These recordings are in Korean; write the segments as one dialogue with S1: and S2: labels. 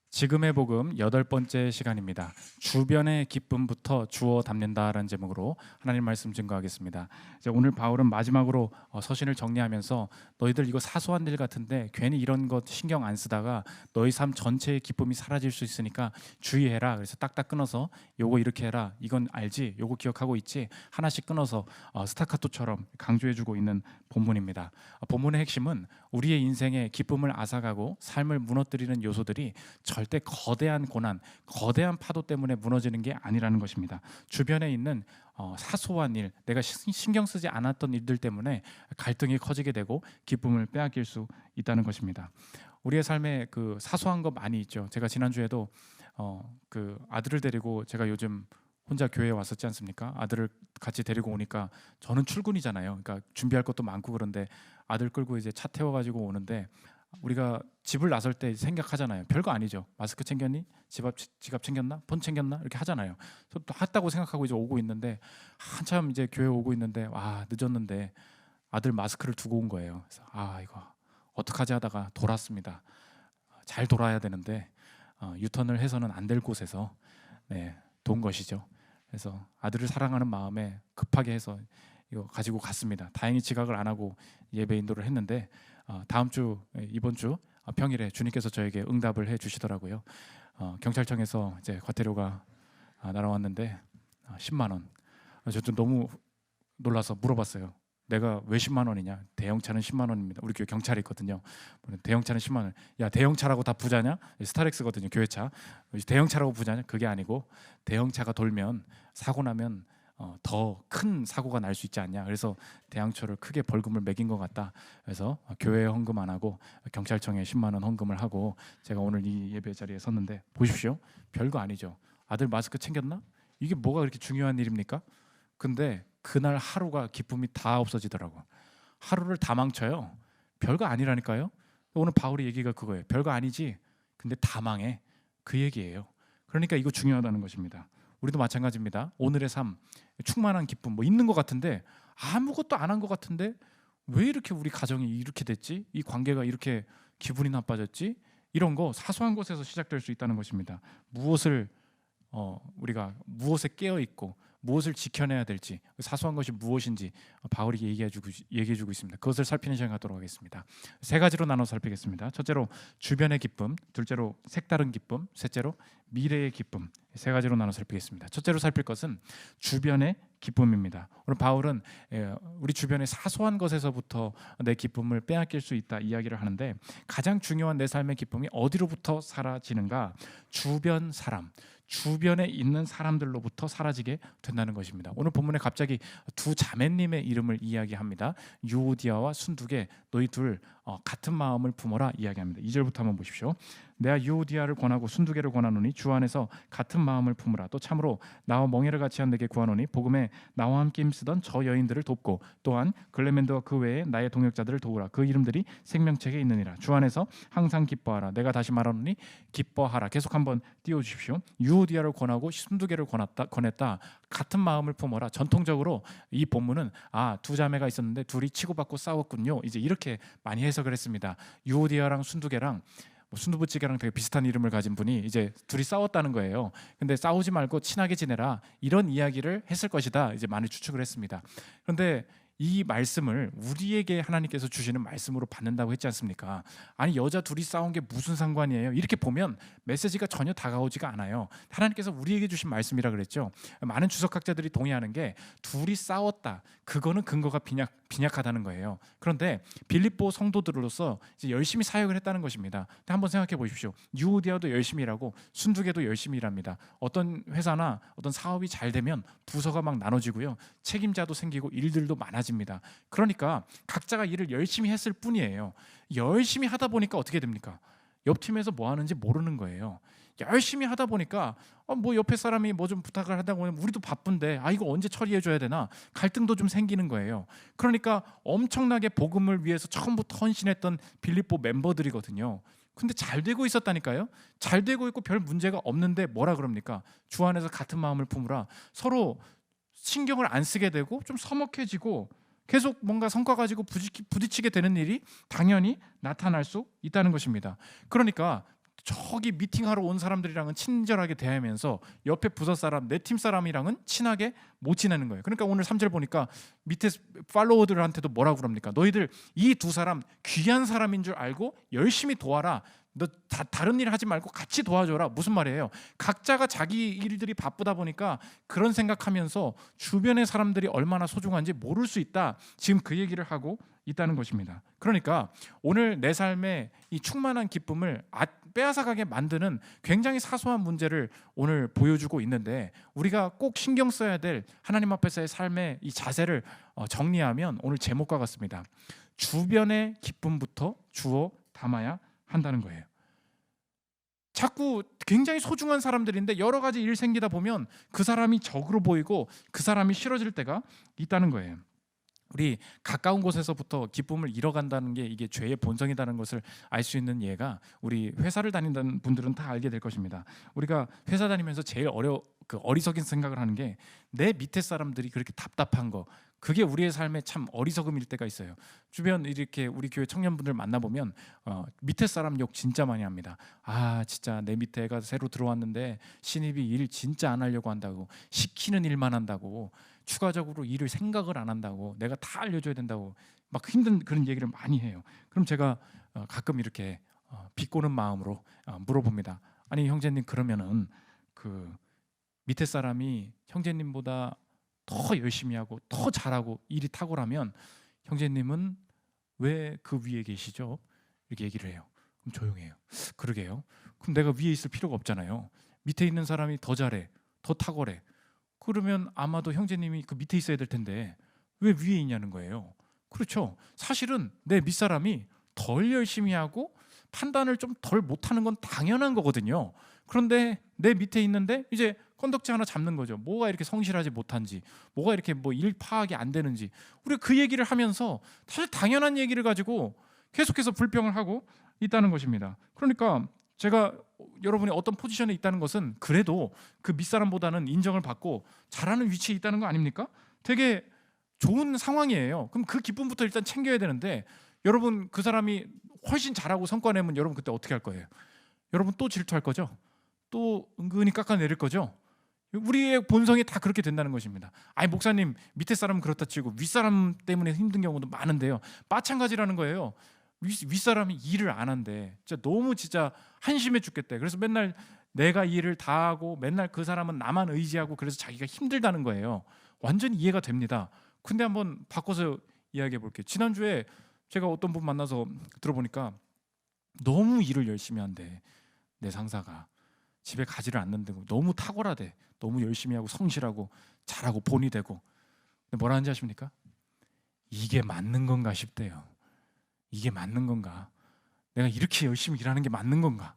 S1: 지금의 복음 8번째 시간입니다. 주변의 기쁨부터 주워 담는다라는 제목으로 하나님 말씀 증거하겠습니다. 이제 오늘 바울은 마지막으로 서신을 정리하면서 너희들 이거 사소한 일 같은데 괜히 이런 것 신경 안 쓰다가 너희 삶 전체의 기쁨이 사라질 수 있으니까 주의해라. 그래서 딱딱 끊어서 요거 이렇게 해라. 이건 알지? 요거 기억하고 있지? 하나씩 끊어서 스타카토처럼 강조해주고 있는 본문입니다. 본문의 핵심은 우리의 인생에 기쁨을 앗아가고 삶을 무너뜨리는 요소들이 절대 거대한 고난, 거대한 파도 때문에 무너지는 게 아니라는 것입니다. 주변에 있는 사소한 일, 내가 신경 쓰지 않았던 일들 때문에 갈등이 커지게 되고 기쁨을 빼앗길 수 있다는 것입니다. 우리의 삶에 그 사소한 거 많이 있죠. 제가 지난주에도 그 아들을 데리고 제가 요즘 혼자 교회에 왔었지 않습니까? 아들을 같이 데리고 오니까 저는 출근이잖아요. 그러니까 준비할 것도 많고 그런데 아들 끌고 이제 차 태워가지고 오는데 우리가 집을 나설 때 생각하잖아요. 별거 아니죠. 마스크 챙겼니? 지갑 챙겼나? 폰 챙겼나? 이렇게 하잖아요. 또 했다고 생각하고 이제 오고 있는데 한참 이제 교회 오고 있는데 늦었는데 아들 마스크를 두고 온 거예요. 그래서 이거 어떡하지 하다가 돌았습니다. 잘 돌아야 되는데 유턴을 해서는 안 될 곳에서 돈 것이죠. 그래서 아들을 사랑하는 마음에 급하게 해서 이거 가지고 갔습니다. 다행히 지각을 안 하고 예배 인도를 했는데 이번 주 평일에 주님께서 저에게 응답을 해 주시더라고요. 경찰청에서 이제 과태료가 날아왔는데 10만 원. 저도 너무 놀라서 물어봤어요. 내가 왜 10만 원이냐? 대형차는 10만 원입니다. 우리 교회 경찰이 있거든요. 대형차는 10만 원. 야, 대형차라고 다 부자냐? 스타렉스거든요, 교회차. 대형차라고 부자냐? 그게 아니고 대형차가 돌면 사고 나면 더 큰 사고가 날 수 있지 않냐. 그래서 대형차를 크게 벌금을 매긴 것 같다. 그래서 교회에 헌금 안 하고 경찰청에 10만 원 헌금을 하고 제가 오늘 이 예배 자리에 섰는데 보십시오. 별거 아니죠. 아들 마스크 챙겼나? 이게 뭐가 그렇게 중요한 일입니까? 근데 그날 하루가 기쁨이 다 없어지더라고. 하루를 다 망쳐요. 별거 아니라니까요. 오늘 바울의 얘기가 그거예요. 별거 아니지. 근데 다 망해. 그 얘기예요. 그러니까 이거 중요하다는 것입니다. 우리도 마찬가지입니다. 오늘의 삶, 충만한 기쁨 뭐 있는 것 같은데 아무것도 안 한 것 같은데 왜 이렇게 우리 가정이 이렇게 됐지? 이 관계가 이렇게 기분이 나빠졌지? 이런 거 사소한 것에서 시작될 수 있다는 것입니다. 우리가 무엇에 깨어 있고 무엇을 지켜내야 될지 사소한 것이 무엇인지 바울이 얘기해주고 있습니다. 그것을 살피는 시간 갖도록 하겠습니다. 세 가지로 나눠 살피겠습니다. 첫째로 주변의 기쁨, 둘째로 색다른 기쁨, 셋째로 미래의 기쁨. 세 가지로 나눠 살피겠습니다. 첫째로 살필 것은 주변의 기쁨입니다. 오늘 바울은 우리 주변의 사소한 것에서부터 내 기쁨을 빼앗길 수 있다 이야기를 하는데 가장 중요한 내 삶의 기쁨이 어디로부터 사라지는가? 주변 사람, 주변에 있는 사람들로부터 사라지게 된다는 것입니다. 오늘 본문에 갑자기 두 자매님의 이름을 이야기합니다. 유오디아와 순두계, 너희 둘 같은 마음을 품어라 이야기합니다. 2절부터 한번 보십시오. 내가 유오디아를 권하고 순두계를 권하노니 주 안에서 같은 마음을 품으라. 또 참으로 나와 멍에를 같이 한 내게 구하노니 복음에 나와 함께 힘쓰던 저 여인들을 돕고 또한 글레멘드와 그 외에 나의 동역자들을 도우라. 그 이름들이 생명책에 있느니라. 주 안에서 항상 기뻐하라. 내가 다시 말하노니 기뻐하라. 계속 한번 띄워주십시오. 유오디아를 권하고 순두계를 권했다. 같은 마음을 품어라. 전통적으로 이 본문은 두 자매가 있었는데 둘이 치고받고 싸웠군요. 이제 이렇게 많이 해석을 했습니다. 유오디아랑 순두계랑 순두부찌개랑 되게 비슷한 이름을 가진 분이 이제 둘이 싸웠다는 거예요. 근데 싸우지 말고 친하게 지내라 이런 이야기를 했을 것이다. 이제 많이 추측을 했습니다. 그런데 이 말씀을 우리에게 하나님께서 주시는 말씀으로 받는다고 했지 않습니까? 아니 여자 둘이 싸운 게 무슨 상관이에요? 이렇게 보면 메시지가 전혀 다가오지가 않아요. 하나님께서 우리에게 주신 말씀이라 그랬죠. 많은 주석학자들이 동의하는 게 둘이 싸웠다. 그거는 근거가 빈약하다는 거예요. 그런데 빌립보 성도들로서 이제 열심히 사역을 했다는 것입니다. 한번 생각해 보십시오. 유오디아도 열심히 일하고 순두계도 열심히 일합니다. 어떤 회사나 어떤 사업이 잘 되면 부서가 막 나눠지고요. 책임자도 생기고 일들도 많아집니다. 그러니까 각자가 일을 열심히 했을 뿐이에요. 열심히 하다 보니까 어떻게 됩니까? 옆 팀에서 뭐 하는지 모르는 거예요. 열심히 하다 보니까 뭐 옆에 사람이 뭐 좀 부탁을 하다 보면 우리도 바쁜데 이거 언제 처리해 줘야 되나 갈등도 좀 생기는 거예요. 그러니까 엄청나게 복음을 위해서 처음부터 헌신했던 빌립보 멤버들이거든요. 근데 잘 되고 있었다니까요. 잘 되고 있고 별 문제가 없는데 뭐라 그럽니까? 주 안에서 같은 마음을 품으라. 서로 신경을 안 쓰게 되고 좀 서먹해지고 계속 뭔가 성과 가지고 부딪히게 되는 일이 당연히 나타날 수 있다는 것입니다. 그러니까 저기 미팅하러 온 사람들이랑은 친절하게 대하면서 옆에 부서 사람, 내 팀 사람이랑은 친하게 못 지내는 거예요. 그러니까 오늘 3절 보니까 밑에 팔로워들한테도 뭐라고 그럽니까? 너희들 이 두 사람 귀한 사람인 줄 알고 열심히 도와라. 너 다른 일 하지 말고 같이 도와줘라. 무슨 말이에요? 각자가 자기 일들이 바쁘다 보니까 그런 생각하면서 주변의 사람들이 얼마나 소중한지 모를 수 있다. 지금 그 얘기를 하고 있다는 것입니다. 그러니까 오늘 내 삶의 이 충만한 기쁨을 빼앗아가게 만드는 굉장히 사소한 문제를 오늘 보여주고 있는데, 우리가 꼭 신경 써야 될 하나님 앞에서의 삶의 이 자세를 정리하면 오늘 제목과 같습니다. 주변의 기쁨부터 주워 담아야 한다는 거예요. 자꾸 굉장히 소중한 사람들인데 여러 가지 일 생기다 보면 그 사람이 적으로 보이고 그 사람이 싫어질 때가 있다는 거예요. 우리 가까운 곳에서부터 기쁨을 잃어간다는 게 이게 죄의 본성이라는 것을 알 수 있는 예가, 우리 회사를 다닌다는 분들은 다 알게 될 것입니다. 우리가 회사 다니면서 제일 어리석인 생각을 하는 게 내 밑에 사람들이 그렇게 답답한 거, 그게 우리의 삶에 참 어리석음일 때가 있어요. 주변 이렇게 우리 교회 청년분들 만나보면 밑에 사람 욕 진짜 많이 합니다. 아 진짜 내 밑에 애가 새로 들어왔는데 신입이 일 진짜 안 하려고 한다고, 시키는 일만 한다고, 추가적으로 일을 생각을 안 한다고, 내가 다 알려줘야 된다고 막 힘든 그런 얘기를 많이 해요. 그럼 제가 가끔 이렇게 비꼬는 마음으로 물어봅니다. 아니 형제님, 그러면은 그 밑에 사람이 형제님보다 더 열심히 하고 더 잘하고 일이 탁월하면 형제님은 왜 그 위에 계시죠? 이렇게 얘기를 해요. 그럼 조용해요. 그러게요. 그럼 내가 위에 있을 필요가 없잖아요. 밑에 있는 사람이 더 잘해, 더 탁월해. 그러면 아마도 형제님이 그 밑에 있어야 될 텐데 왜 위에 있냐는 거예요. 그렇죠. 사실은 내 밑사람이 덜 열심히 하고 판단을 좀 덜 못하는 건 당연한 거거든요. 그런데 내 밑에 있는데 이제 건덕지 하나 잡는 거죠. 뭐가 이렇게 성실하지 못한지, 뭐가 이렇게 뭐 일 파악이 안 되는지, 우리가 그 얘기를 하면서 사실 당연한 얘기를 가지고 계속해서 불평을 하고 있다는 것입니다. 그러니까 제가 여러분이 어떤 포지션에 있다는 것은 그래도 그 밑사람보다는 인정을 받고 잘하는 위치에 있다는 거 아닙니까? 되게 좋은 상황이에요. 그럼 그 기쁨부터 일단 챙겨야 되는데, 여러분 그 사람이 훨씬 잘하고 성과 내면 여러분 그때 어떻게 할 거예요? 여러분 또 질투할 거죠? 또 은근히 깎아내릴 거죠? 우리의 본성이 다 그렇게 된다는 것입니다. 아니 목사님, 밑에 사람은 그렇다 치고 윗사람 때문에 힘든 경우도 많은데요. 마찬가지라는 거예요. 윗사람이 일을 안 한대. 진짜 너무 진짜 한심해 죽겠대. 그래서 맨날 내가 일을 다 하고 맨날 그 사람은 나만 의지하고, 그래서 자기가 힘들다는 거예요. 완전히 이해가 됩니다. 근데 한번 바꿔서 이야기해 볼게요. 지난주에 제가 어떤 분 만나서 들어보니까 너무 일을 열심히 한대. 내 상사가 집에 가지를 않는데 너무 탁월하대. 너무 열심히 하고 성실하고 잘하고 본이 되고. 근데 뭐라 하는지 아십니까? 이게 맞는 건가 싶대요. 이게 맞는 건가? 내가 이렇게 열심히 일하는 게 맞는 건가?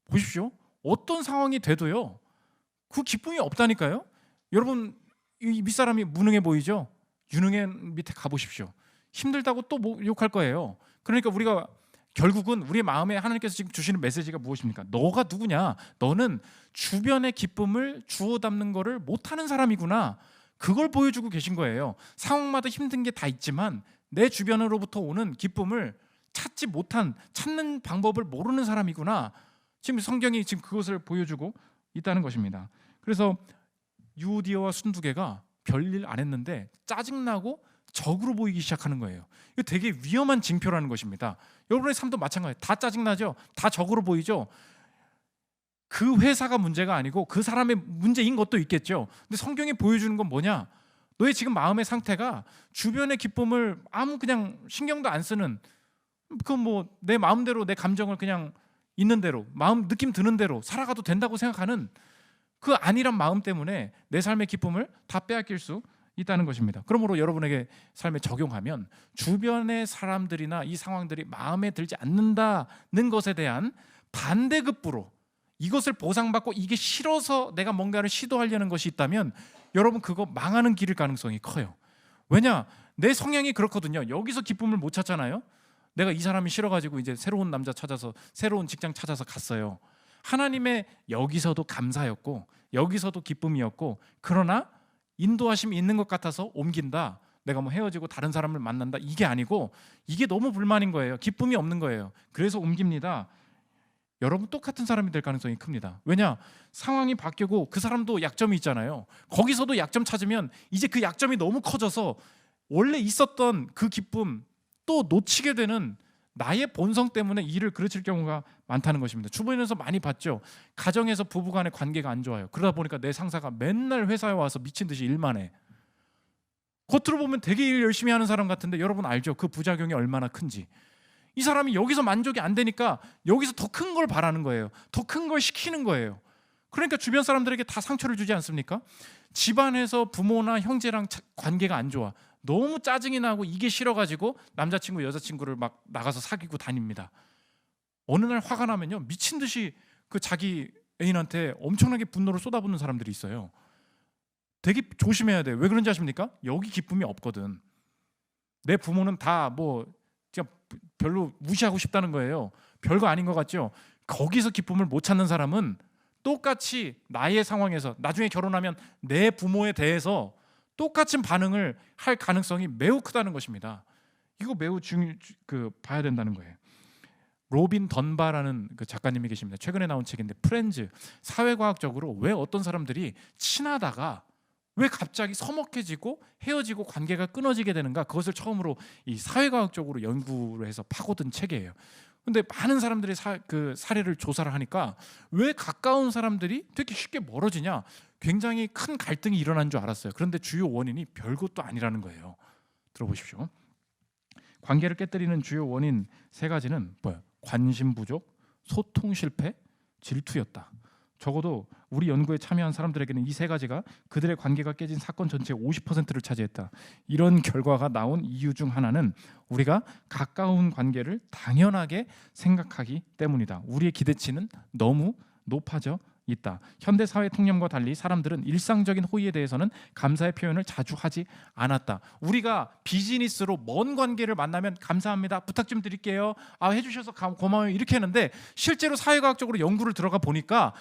S1: 보십시오. 어떤 상황이 돼도요, 그 기쁨이 없다니까요. 여러분 이 밑사람이 무능해 보이죠? 유능해 밑에 가보십시오. 힘들다고 또 욕할 거예요. 그러니까 우리가 결국은 우리 마음에 하나님께서 지금 주시는 메시지가 무엇입니까? 너가 누구냐? 너는 주변의 기쁨을 주워 담는 거를 못하는 사람이구나. 그걸 보여주고 계신 거예요. 상황마다 힘든 게 다 있지만 내 주변으로부터 오는 기쁨을 찾는 방법을 모르는 사람이구나. 지금 성경이 지금 그것을 보여주고 있다는 것입니다. 그래서 유디어와 순두개가 별일 안 했는데 짜증나고 적으로 보이기 시작하는 거예요. 이거 되게 위험한 징표라는 것입니다. 여러분의 삶도 마찬가지예요. 다 짜증나죠? 다 적으로 보이죠? 그 회사가 문제가 아니고 그 사람의 문제인 것도 있겠죠. 근데 성경이 보여주는 건 뭐냐? 너의 지금 마음의 상태가 주변의 기쁨을 아무 그냥 신경도 안 쓰는, 그 뭐 내 마음대로 내 감정을 그냥 있는 대로, 마음 느낌 드는 대로 살아가도 된다고 생각하는 그 아니란 마음 때문에 내 삶의 기쁨을 다 빼앗길 수 있다는 것입니다. 그러므로 여러분에게 삶에 적용하면 주변의 사람들이나 이 상황들이 마음에 들지 않는다는 것에 대한 반대급부로 이것을 보상받고 이게 싫어서 내가 뭔가를 시도하려는 것이 있다면 여러분 그거 망하는 길일 가능성이 커요. 왜냐? 내 성향이 그렇거든요. 여기서 기쁨을 못 찾잖아요. 내가 이 사람이 싫어가지고 이제 새로운 남자 찾아서 새로운 직장 찾아서 갔어요. 하나님의 여기서도 감사였고 여기서도 기쁨이었고, 그러나 인도하심이 있는 것 같아서 옮긴다. 내가 뭐 헤어지고 다른 사람을 만난다. 이게 아니고 이게 너무 불만인 거예요. 기쁨이 없는 거예요. 그래서 옮깁니다. 여러분 똑같은 사람이 될 가능성이 큽니다. 왜냐? 상황이 바뀌고 그 사람도 약점이 있잖아요. 거기서도 약점 찾으면 이제 그 약점이 너무 커져서 원래 있었던 그 기쁨 또 놓치게 되는, 나의 본성 때문에 일을 그르칠 경우가 많다는 것입니다. 주변에서 많이 봤죠. 가정에서 부부간의 관계가 안 좋아요. 그러다 보니까 내 상사가 맨날 회사에 와서 미친 듯이 일만 해. 겉으로 보면 되게 일 열심히 하는 사람 같은데 여러분 알죠? 그 부작용이 얼마나 큰지. 이 사람이 여기서 만족이 안 되니까 여기서 더 큰 걸 바라는 거예요. 더 큰 걸 시키는 거예요. 그러니까 주변 사람들에게 다 상처를 주지 않습니까? 집안에서 부모나 형제랑 관계가 안 좋아. 너무 짜증이 나고 이게 싫어가지고 남자친구 여자친구를 막 나가서 사귀고 다닙니다. 어느 날 화가 나면요 미친 듯이 그 자기 애인한테 엄청나게 분노를 쏟아붓는 사람들이 있어요. 되게 조심해야 돼요. 왜 그런지 아십니까? 여기 기쁨이 없거든. 내 부모는 다 뭐 별로 무시하고 싶다는 거예요. 별거 아닌 것 같죠? 거기서 기쁨을 못 찾는 사람은 똑같이 나의 상황에서 나중에 결혼하면 내 부모에 대해서 똑같은 반응을 할 가능성이 매우 크다는 것입니다. 이거 매우 봐야 된다는 거예요. 로빈 던바라는 그 작가님이 계십니다. 최근에 나온 책인데 프렌즈, 사회과학적으로 왜 어떤 사람들이 친하다가 왜 갑자기 서먹해지고 헤어지고 관계가 끊어지게 되는가, 그것을 처음으로 이 사회과학적으로 연구를 해서 파고든 책이에요. 근데 많은 사람들이 그 사례를 조사를 하니까 왜 가까운 사람들이 되게 쉽게 멀어지냐, 굉장히 큰 갈등이 일어난 줄 알았어요. 그런데 주요 원인이 별것도 아니라는 거예요. 들어보십시오. 관계를 깨뜨리는 주요 원인 3가지는 뭐예요? 관심 부족, 소통 실패, 질투였다. 적어도 우리 연구에 참여한 사람들에게는 이 3가지가 그들의 관계가 깨진 사건 전체의 50%를 차지했다. 이런 결과가 나온 이유 중 하나는 우리가 가까운 관계를 당연하게 생각하기 때문이다. 우리의 기대치는 너무 높아져 있다. 현대 사회 통념과 달리 사람들은 일상적인 호의에 대해서는 감사의 표현을 자주 하지 않았다. 우리가 비즈니스로 먼 관계를 만나면 감사합니다, 부탁 좀 드릴게요, 해주셔서 고마워요, 이렇게 했는데 실제로 사회과학적으로 연구를 들어가 보니까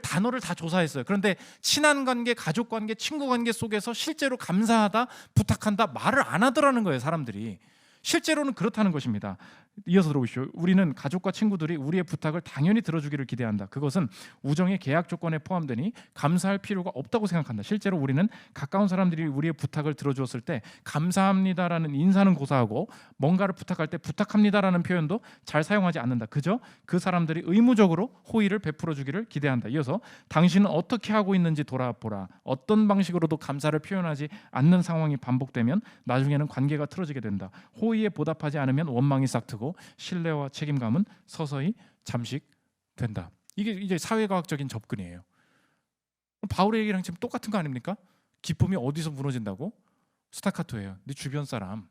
S1: 단어를 다 조사했어요. 그런데 친한 관계, 가족 관계, 친구 관계 속에서 실제로 감사하다, 부탁한다 말을 안 하더라는 거예요. 사람들이 실제로는 그렇다는 것입니다. 이어서 들어보시죠. 우리는 가족과 친구들이 우리의 부탁을 당연히 들어주기를 기대한다. 그것은 우정의 계약 조건에 포함되니 감사할 필요가 없다고 생각한다. 실제로 우리는 가까운 사람들이 우리의 부탁을 들어주었을 때 감사합니다라는 인사는 고사하고 뭔가를 부탁할 때 부탁합니다라는 표현도 잘 사용하지 않는다. 그저 그 사람들이 의무적으로 호의를 베풀어 주기를 기대한다. 이어서 당신은 어떻게 하고 있는지 돌아보라. 어떤 방식으로도 감사를 표현하지 않는 상황이 반복되면 나중에는 관계가 틀어지게 된다. 호의에 보답하지 않으면 원망이 싹트고 신뢰와 책임감은 서서히 잠식된다. 이게 이제 사회과학적인 접근이에요. 바울의 얘기랑 지금 똑같은 거 아닙니까? 기쁨이 어디서 무너진다고? 스타카토예요. 네 주변 사람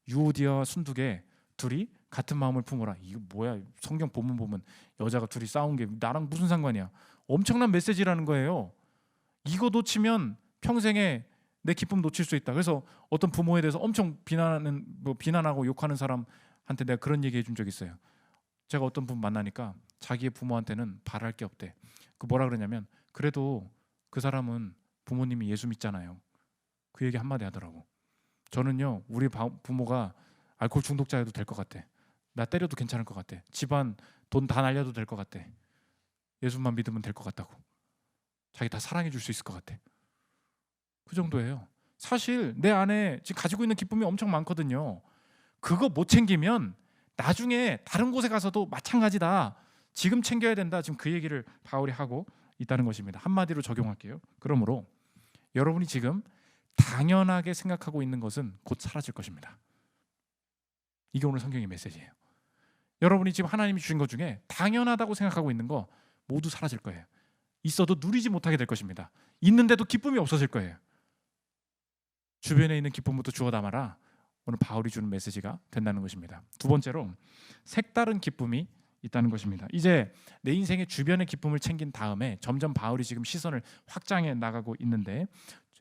S1: 유오디아와 순두개 둘이 같은 마음을 품어라. 이거 뭐야? 성경 본문 보면 여자가 둘이 싸운 게 나랑 무슨 상관이야? 엄청난 메시지라는 거예요. 이거 놓치면 평생에 내 기쁨 놓칠 수 있다. 그래서 어떤 부모에 대해서 엄청 비난하고 욕하는 사람한테 내가 그런 얘기 해준 적 있어요. 제가 어떤 분 만나니까 자기의 부모한테는 바랄 게 없대. 그 뭐라 그러냐면 그래도 그 사람은 부모님이 예수 믿잖아요. 그 얘기 한마디 하더라고. 저는요 우리 부모가 알코올 중독자여도 될 것 같아. 나 때려도 괜찮을 것 같아. 집안 돈 다 날려도 될 것 같아. 예수만 믿으면 될 것 같다고. 자기 다 사랑해 줄 수 있을 것 같아. 그 정도예요. 사실 내 안에 지금 가지고 있는 기쁨이 엄청 많거든요. 그거 못 챙기면 나중에 다른 곳에 가서도 마찬가지다. 지금 챙겨야 된다. 지금 그 얘기를 바울이 하고 있다는 것입니다. 한마디로 적용할게요. 그러므로 여러분이 지금 당연하게 생각하고 있는 것은 곧 사라질 것입니다. 이게 오늘 성경의 메시지예요. 여러분이 지금 하나님이 주신 것 중에 당연하다고 생각하고 있는 거 모두 사라질 거예요. 있어도 누리지 못하게 될 것입니다. 있는데도 기쁨이 없어질 거예요. 주변에 있는 기쁨부터 주워 담아라. 오늘 바울이 주는 메시지가 된다는 것입니다. 두 번째로 색다른 기쁨이 있다는 것입니다. 이제 내 인생의 주변의 기쁨을 챙긴 다음에 점점 바울이 지금 시선을 확장해 나가고 있는데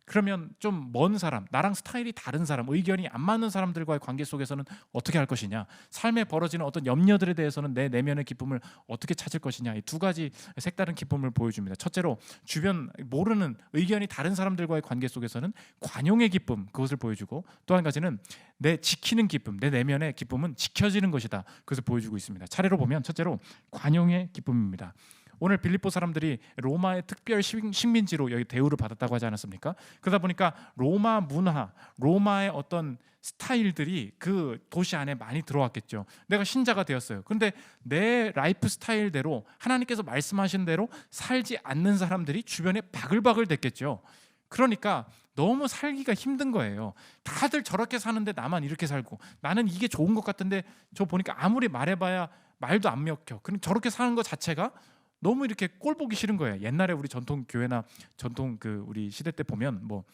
S1: 그러면 좀 먼 사람, 나랑 스타일이 다른 사람, 의견이 안 맞는 사람들과의 관계 속에서는 어떻게 할 것이냐, 삶에 벌어지는 어떤 염려들에 대해서는 내 내면의 기쁨을 어떻게 찾을 것이냐, 이 두 가지 색다른 기쁨을 보여줍니다. 첫째로 주변 모르는 의견이 다른 사람들과의 관계 속에서는 관용의 기쁨, 그것을 보여주고, 또 한 가지는 내 지키는 기쁨, 내 내면의 기쁨은 지켜지는 것이다, 그것을 보여주고 있습니다. 차례로 보면 첫째로 관용의 기쁨입니다. 오늘 빌립보 사람들이 로마의 특별 식민지로 여기 대우를 받았다고 하지 않았습니까? 그러다 보니까 로마 문화, 로마의 어떤 스타일들이 그 도시 안에 많이 들어왔겠죠. 내가 신자가 되었어요. 그런데 내 라이프 스타일대로, 하나님께서 말씀하신 대로 살지 않는 사람들이 주변에 바글바글 됐겠죠. 그러니까 너무 살기가 힘든 거예요. 다들 저렇게 사는데 나만 이렇게 살고, 나는 이게 좋은 것 같은데 저 보니까 아무리 말해봐야 말도 안 먹혀. 그럼 저렇게 사는 것 자체가 너무 이렇게 꼴 보기 싫은 거예요. 옛날에 우리 전통 교회나 전통 우리 시대 때 보면 뭐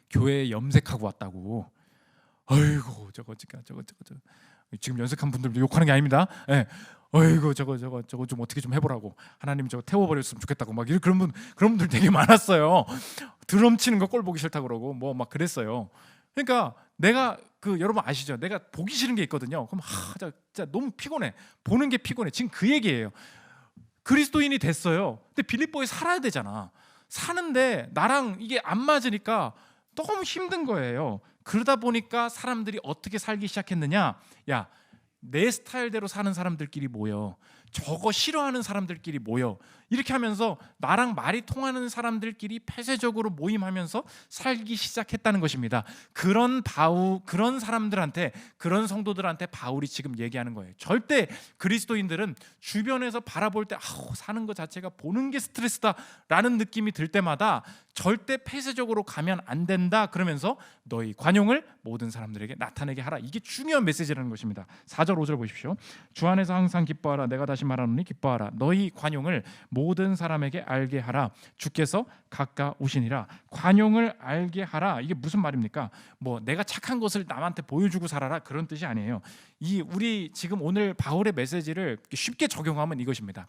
S1: 교회에 염색하고 왔다고, 아이고 저거 지금 염색한 분들도 욕하는 게 아닙니다. 예. 아이고 저거 좀 어떻게 좀 해보라고, 하나님 저거 태워버렸으면 좋겠다고 막 그런 분들 되게 많았어요. 드럼 치는 거 꼴 보기 싫다 그러고 뭐 막 그랬어요. 그러니까 내가 여러분 아시죠? 내가 보기 싫은 게 있거든요. 그럼 진짜 너무 피곤해. 보는 게 피곤해. 지금 그 얘기예요. 그리스도인이 됐어요. 근데 빌립보에 살아야 되잖아. 사는데 나랑 이게 안 맞으니까 너무 힘든 거예요. 그러다 보니까 사람들이 어떻게 살기 시작했느냐? 야, 내 스타일대로 사는 사람들끼리 모여, 저거 싫어하는 사람들끼리 모여, 이렇게 하면서 나랑 말이 통하는 사람들끼리 폐쇄적으로 모임하면서 살기 시작했다는 것입니다. 그런 사람들한테, 그런 성도들한테 바울이 지금 얘기하는 거예요. 절대 그리스도인들은 주변에서 바라볼 때 사는 것 자체가 보는 게 스트레스다라는 느낌이 들 때마다 절대 폐쇄적으로 가면 안 된다, 그러면서 너희 관용을 모든 사람들에게 나타내게 하라. 이게 중요한 메시지라는 것입니다. 4절 5절 보십시오. 주 안에서 항상 기뻐하라. 내가 다시 말하노니 기뻐하라. 너희 관용을 모든 사람에게 알게 하라. 주께서 가까우시니라. 관용을 알게 하라. 이게 무슨 말입니까? 뭐 내가 착한 것을 남한테 보여주고 살아라, 그런 뜻이 아니에요. 우리 지금 오늘 바울의 메시지를 쉽게 적용하면 이것입니다.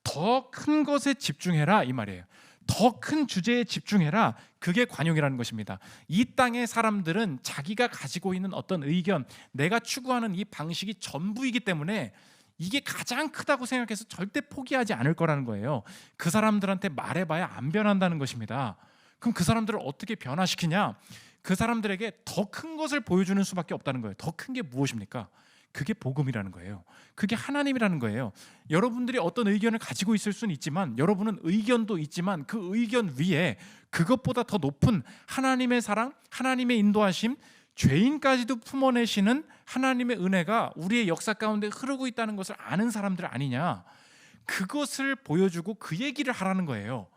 S1: 더 큰 것에 집중해라, 이 말이에요. 더 큰 주제에 집중해라. 그게 관용이라는 것입니다. 이 땅의 사람들은 자기가 가지고 있는 어떤 의견, 내가 추구하는 이 방식이 전부이기 때문에 이게 가장 크다고 생각해서 절대 포기하지 않을 거라는 거예요. 그 사람들한테 말해봐야 안 변한다는 것입니다. 그럼 그 사람들을 어떻게 변화시키냐? 그 사람들에게 더 큰 것을 보여주는 수밖에 없다는 거예요. 더 큰 게 무엇입니까? 그게 복음이라는 거예요. 그게 하나님이라는 거예요. 여러분들이 어떤 의견을 가지고 있을 수는 있지만, 여러분은 의견도 있지만 그 의견 위에 그것보다 더 높은 하나님의 사랑, 하나님의 인도하심, 죄인까지도 품어내시는 하나님의 은혜가 우리의 역사 가운데 흐르고 있다는 것을 아는 사람들 아니냐? 그것을 보여주고 그 얘기를 하라는 거예요.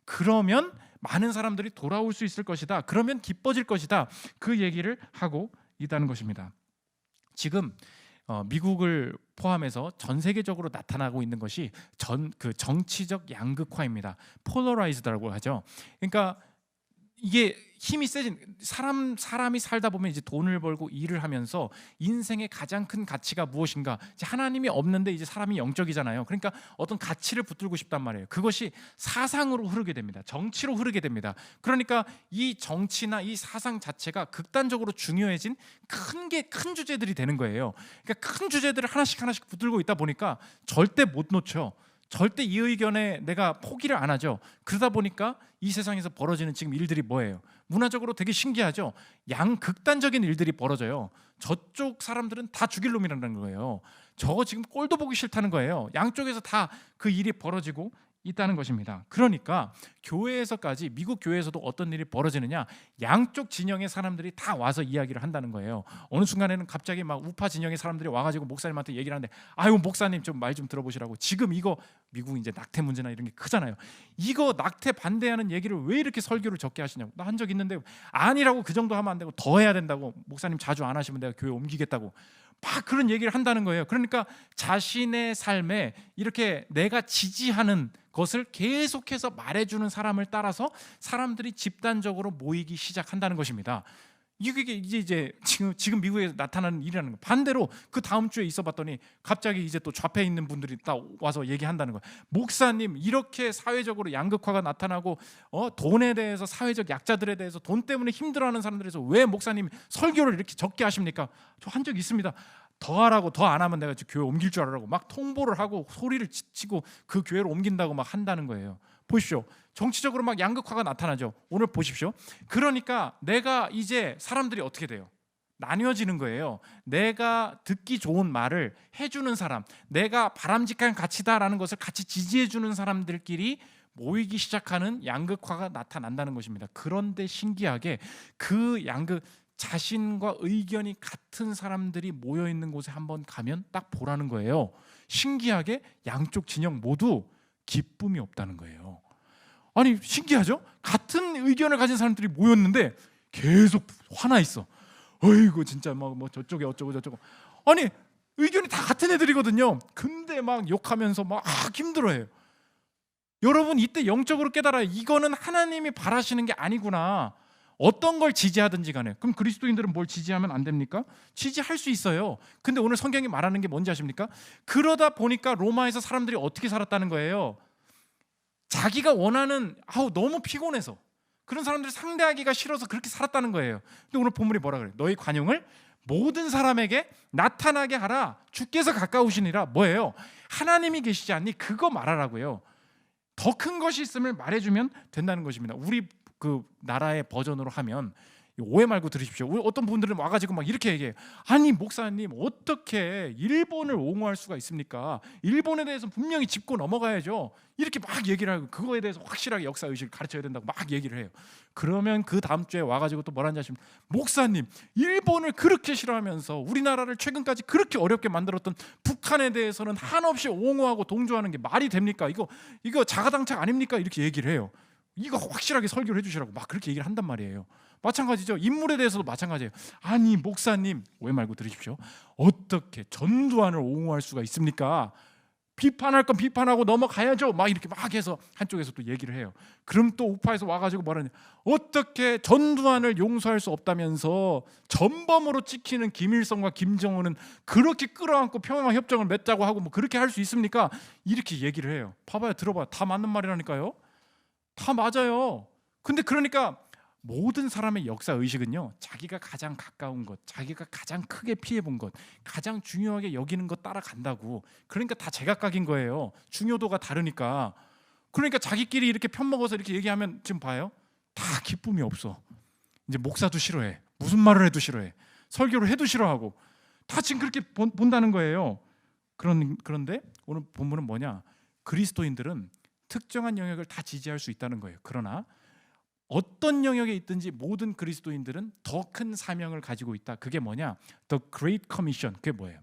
S1: 그러면 많은 사람들이 돌아올 수 있을 것이다. 그러면 기뻐질 것이다. 그 얘기를 하고 있다는 것입니다. 지금 미국을 포함해서 전 세계적으로 나타나고 있는 것이 정치적 양극화입니다. 폴러라이즈드라고 하죠. 그러니까 이게 힘이 세진 사람이 살다 보면 이제 돈을 벌고 일을 하면서 인생의 가장 큰 가치가 무엇인가? 이제 하나님이 없는데 이제 사람이 영적이잖아요. 그러니까 어떤 가치를 붙들고 싶단 말이에요. 그것이 사상으로 흐르게 됩니다. 정치로 흐르게 됩니다. 그러니까 이 정치나 이 사상 자체가 극단적으로 중요해진 큰 주제들이 되는 거예요. 그러니까 큰 주제들을 하나씩 붙들고 있다 보니까 절대 못 놓쳐. 절대 이 의견에 내가 포기를 안 하죠. 그러다 보니까 이 세상에서 벌어지는 지금 일들이 뭐예요? 문화적으로 되게 신기하죠. 양극단적인 일들이 벌어져요. 저쪽 사람들은 다 죽일 놈이라는 거예요. 저거 지금 꼴도 보기 싫다는 거예요. 양쪽에서 다 그 일이 벌어지고 있다는 것입니다. 그러니까 교회에서까지, 미국 교회에서도 어떤 일이 벌어지느냐, 양쪽 진영의 사람들이 다 와서 이야기를 한다는 거예요. 어느 순간에는 갑자기 막 우파 진영의 사람들이 와가지고 목사님한테 얘기를 하는데, 아유 목사님 좀 말 좀 들어보시라고. 지금 이거 미국 이제 낙태 문제나 이런 게 크잖아요. 이거 낙태 반대하는 얘기를 왜 이렇게 설교를 적게 하시냐고. 나 한 적 있는데, 아니라고, 그 정도 하면 안 되고 더 해야 된다고. 목사님 자주 안 하시면 내가 교회 옮기겠다고. 막 그런 얘기를 한다는 거예요. 그러니까 자신의 삶에 이렇게 내가 지지하는 것을 계속해서 말해주는 사람을 따라서 사람들이 집단적으로 모이기 시작한다는 것입니다. 이게 이제 지금 미국에 나타나는 일이라는 거. 반대로 그 다음 주에 있어봤더니 갑자기 이제 또 좌표에 있는 분들이 딱 와서 얘기한다는 거예요. 목사님, 이렇게 사회적으로 양극화가 나타나고 돈에 대해서, 사회적 약자들에 대해서, 돈 때문에 힘들어하는 사람들에서 왜 목사님 설교를 이렇게 적게 하십니까? 저 한 적 있습니다. 더 하라고, 더 안 하면 내가 교회 옮길 줄 알라고 막 통보를 하고 소리를 치고 그 교회를 옮긴다고 막 한다는 거예요. 보십시오. 정치적으로 막 양극화가 나타나죠. 오늘 보십시오. 그러니까 내가 이제 사람들이 어떻게 돼요? 나뉘어지는 거예요. 내가 듣기 좋은 말을 해주는 사람, 내가 바람직한 가치다라는 것을 같이 지지해주는 사람들끼리 모이기 시작하는 양극화가 나타난다는 것입니다. 그런데 신기하게 그 자신과 의견이 같은 사람들이 모여 있는 곳에 한번 가면 딱 보라는 거예요. 신기하게 양쪽 진영 모두 기쁨이 없다는 거예요. 아니, 신기하죠? 같은 의견을 가진 사람들이 모였는데 계속 화나 있어. 어이구, 진짜 뭐 저쪽에 어쩌고 저쩌고. 아니, 의견이 다 같은 애들이거든요. 근데 막 욕하면서 막 힘들어해요. 여러분, 이때 영적으로 깨달아요. 이거는 하나님이 바라시는 게 아니구나. 어떤 걸 지지하든지 간에. 그럼 그리스도인들은 뭘 지지하면 안 됩니까? 지지할 수 있어요. 근데 오늘 성경이 말하는 게 뭔지 아십니까? 그러다 보니까 로마에서 사람들이 어떻게 살았다는 거예요? 자기가 원하는, 너무 피곤해서 그런 사람들을 상대하기가 싫어서 그렇게 살았다는 거예요. 근데 오늘 본문이 뭐라 그래요? 너희 관용을 모든 사람에게 나타나게 하라. 주께서 가까우시니라. 뭐예요? 하나님이 계시지 않니? 그거 말하라고요. 더 큰 것이 있음을 말해주면 된다는 것입니다. 우리 그 나라의 버전으로 하면, 오해 말고 들으십시오. 어떤 분들은 와가지고 막 이렇게 얘기해요. 아니, 목사님, 어떻게 일본을 옹호할 수가 있습니까? 일본에 대해서 분명히 짚고 넘어가야죠. 이렇게 막 얘기를 하고 그거에 대해서 확실하게 역사의식을 가르쳐야 된다고 막 얘기를 해요. 그러면 그 다음 주에 와가지고 또 뭐라는지 아십니까? 목사님, 일본을 그렇게 싫어하면서 우리나라를 최근까지 그렇게 어렵게 만들었던 북한에 대해서는 한없이 옹호하고 동조하는 게 말이 됩니까? 이거 자가당착 아닙니까? 이렇게 얘기를 해요. 이거 확실하게 설교를 해주시라고 막 그렇게 얘기를 한단 말이에요. 마찬가지죠. 인물에 대해서도 마찬가지예요. 아니, 목사님, 오해 말고 들으십시오. 어떻게 전두환을 옹호할 수가 있습니까? 비판할 건 비판하고 넘어가야죠. 막 이렇게 막 해서 한쪽에서 또 얘기를 해요. 그럼 또 우파에서 와가지고 뭐라냐? 어떻게 전두환을 용서할 수 없다면서 전범으로 찍히는 김일성과 김정은은 그렇게 끌어안고 평화 협정을 맺자고 하고 뭐 그렇게 할 수 있습니까? 이렇게 얘기를 해요. 봐봐요, 들어봐요. 다 맞는 말이라니까요. 다 맞아요. 근데 그러니까 모든 사람의 역사 의식은요, 자기가 가장 가까운 것, 자기가 가장 크게 피해본 것, 가장 중요하게 여기는 것 따라간다고. 그러니까 다 제각각인 거예요. 중요도가 다르니까. 그러니까 자기끼리 이렇게 편먹어서 이렇게 얘기하면 지금 봐요, 다 기쁨이 없어. 이제 목사도 싫어해. 무슨 말을 해도 싫어해. 설교를 해도 싫어하고. 다 지금 그렇게 본다는 거예요. 그런데 오늘 본문은 뭐냐? 그리스도인들은 특정한 영역을 다 지지할 수 있다는 거예요. 그러나 어떤 영역에 있든지 모든 그리스도인들은 더 큰 사명을 가지고 있다. 그게 뭐냐? The Great Commission. 그게 뭐예요?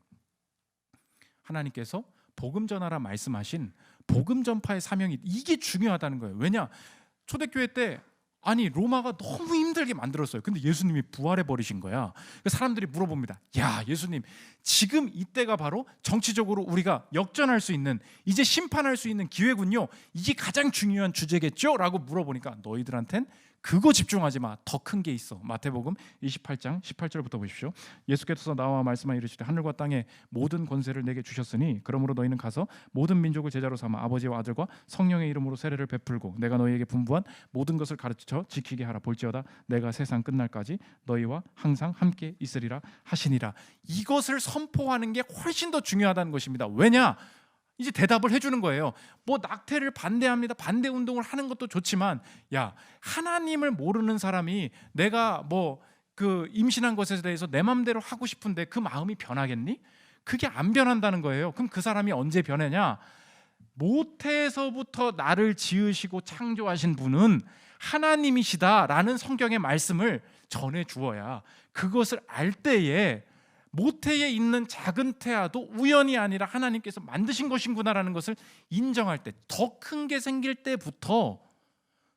S1: 하나님께서 복음 전하라 말씀하신 복음 전파의 사명이, 이게 중요하다는 거예요. 왜냐? 초대교회 때 아니, 로마가 너무 힘들게 만들었어요. 근데 예수님이 부활해 버리신 거야. 사람들이 물어봅니다. 야, 예수님, 지금 이때가 바로 정치적으로 우리가 역전할 수 있는, 이제 심판할 수 있는 기회군요. 이게 가장 중요한 주제겠죠? 라고 물어보니까 너희들한텐 그거 집중하지 마. 더 큰 게 있어. 마태복음 28장 18절부터 보십시오. 예수께서 나와 말씀하여 이르시되 하늘과 땅의 모든 권세를 내게 주셨으니 그러므로 너희는 가서 모든 민족을 제자로 삼아 아버지와 아들과 성령의 이름으로 세례를 베풀고 내가 너희에게 분부한 모든 것을 가르쳐 지키게 하라. 볼지어다 내가 세상 끝날까지 너희와 항상 함께 있으리라 하시니라. 이것을 선포하는 게 훨씬 더 중요하다는 것입니다. 왜냐? 이제 대답을 해주는 거예요. 뭐 낙태를 반대합니다. 반대 운동을 하는 것도 좋지만, 야, 하나님을 모르는 사람이 내가 뭐 그 임신한 것에 대해서 내 마음대로 하고 싶은데 그 마음이 변하겠니? 그게 안 변한다는 거예요. 그럼 그 사람이 언제 변하냐? 모태에서부터 나를 지으시고 창조하신 분은 하나님이시다라는 성경의 말씀을 전해 주어야, 그것을 알 때에 모태에 있는 작은 태아도 우연이 아니라 하나님께서 만드신 것이구나라는 것을 인정할 때, 더 큰 게 생길 때부터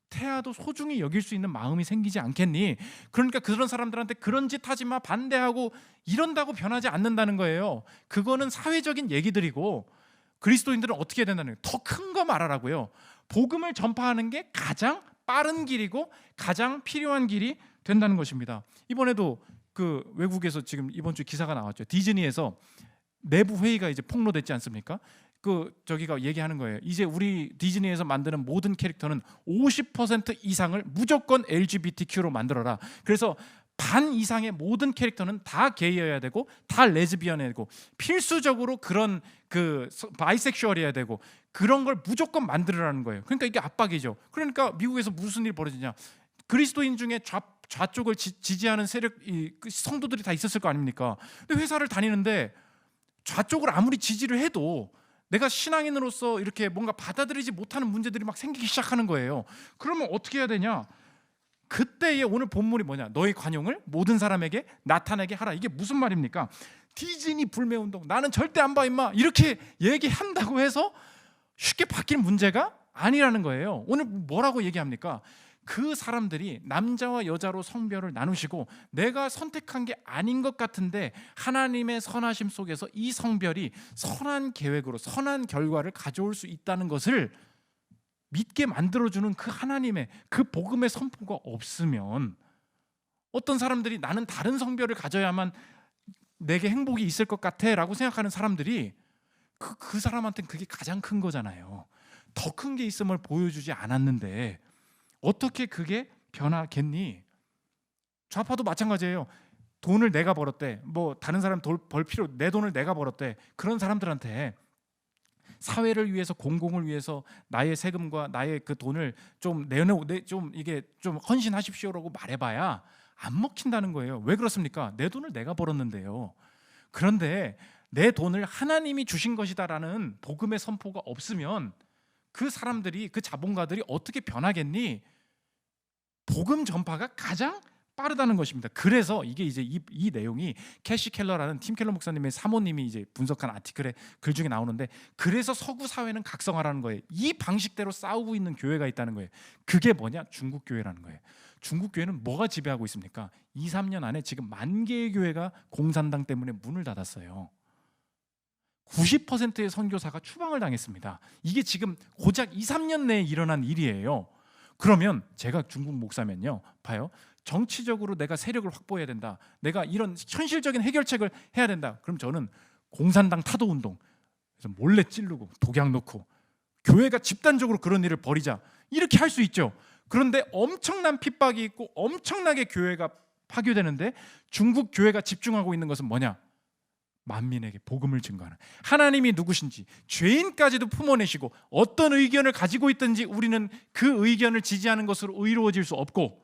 S1: 태아도 소중히 여길 수 있는 마음이 생기지 않겠니? 그러니까 그런 사람들한테 그런 짓 하지 마, 반대하고 이런다고 변하지 않는다는 거예요. 그거는 사회적인 얘기들이고, 그리스도인들은 어떻게 해야 된다는 거예요? 더 큰 거 말하라고요. 복음을 전파하는 게 가장 빠른 길이고 가장 필요한 길이 된다는 것입니다. 이번에도 그 외국에서 지금 이번 주 기사가 나왔죠. 디즈니에서 내부 회의가 이제 폭로됐지 않습니까? 그 저기가 얘기하는 거예요. 이제 우리 디즈니에서 만드는 모든 캐릭터는 50% 이상을 무조건 LGBTQ로 만들어라. 그래서 반 이상의 모든 캐릭터는 다 게이여야 되고 다 레즈비언이어야 되고 필수적으로 그런 그 바이섹슈얼이어야 되고 그런 걸 무조건 만들으라는 거예요. 그러니까 이게 압박이죠. 그러니까 미국에서 무슨 일이 벌어지냐? 그리스도인 중에 좌쪽을 지지하는 세력 성도들이 다 있었을 거 아닙니까? 근데 회사를 다니는데 좌쪽을 아무리 지지를 해도 내가 신앙인으로서 이렇게 뭔가 받아들이지 못하는 문제들이 막 생기기 시작하는 거예요. 그러면 어떻게 해야 되냐? 그때의 오늘 본문이 뭐냐? 너의 관용을 모든 사람에게 나타내게 하라. 이게 무슨 말입니까? 디즈니 불매운동 나는 절대 안 봐 임마 이렇게 얘기한다고 해서 쉽게 바뀔 문제가 아니라는 거예요. 오늘 뭐라고 얘기합니까? 그 사람들이 남자와 여자로 성별을 나누시고 내가 선택한 게 아닌 것 같은데 하나님의 선하심 속에서 이 성별이 선한 계획으로 선한 결과를 가져올 수 있다는 것을 믿게 만들어주는 그 하나님의 그 복음의 선포가 없으면 어떤 사람들이 나는 다른 성별을 가져야만 내게 행복이 있을 것 같아 라고 생각하는 사람들이 그 사람한테는 그게 가장 큰 거잖아요. 더 큰 게 있음을 보여주지 않았는데 어떻게 그게 변하겠니? 좌파도 마찬가지예요. 돈을 내가 벌었대. 뭐 다른 사람 벌 필요 내 돈을 내가 벌었대. 그런 사람들한테 사회를 위해서 공공을 위해서 나의 세금과 나의 그 돈을 좀 좀 이게 좀 헌신하십시오라고 말해봐야 안 먹힌다는 거예요. 왜 그렇습니까? 내 돈을 내가 벌었는데요. 그런데 내 돈을 하나님이 주신 것이다라는 복음의 선포가 없으면 그 사람들이 그 자본가들이 어떻게 변하겠니? 복음 전파가 가장 빠르다는 것입니다. 그래서 이게 이제 이 내용이 캐시 켈러라는 팀 켈러 목사님의 사모님이 이제 분석한 아티클에 글 중에 나오는데 그래서 서구 사회는 각성하라는 거예요. 이 방식대로 싸우고 있는 교회가 있다는 거예요. 그게 뭐냐? 중국 교회라는 거예요. 중국 교회는 뭐가 지배하고 있습니까? 2, 3년 안에 지금 10,000개의 교회가 공산당 때문에 문을 닫았어요. 90%의 선교사가 추방을 당했습니다. 이게 지금 고작 2, 3년 내에 일어난 일이에요. 그러면 제가 중국 목사면요, 봐요. 정치적으로 내가 세력을 확보해야 된다. 내가 이런 현실적인 해결책을 해야 된다. 그럼 저는 공산당 타도 운동, 그래서 몰래 찌르고 독약 놓고 교회가 집단적으로 그런 일을 벌이자 이렇게 할 수 있죠. 그런데 엄청난 핍박이 있고 엄청나게 교회가 파괴되는데 중국 교회가 집중하고 있는 것은 뭐냐? 만민에게 복음을 증거하는 하나님이 누구신지 죄인까지도 품어내시고 어떤 의견을 가지고 있든지 우리는 그 의견을 지지하는 것으로 의로워질 수 없고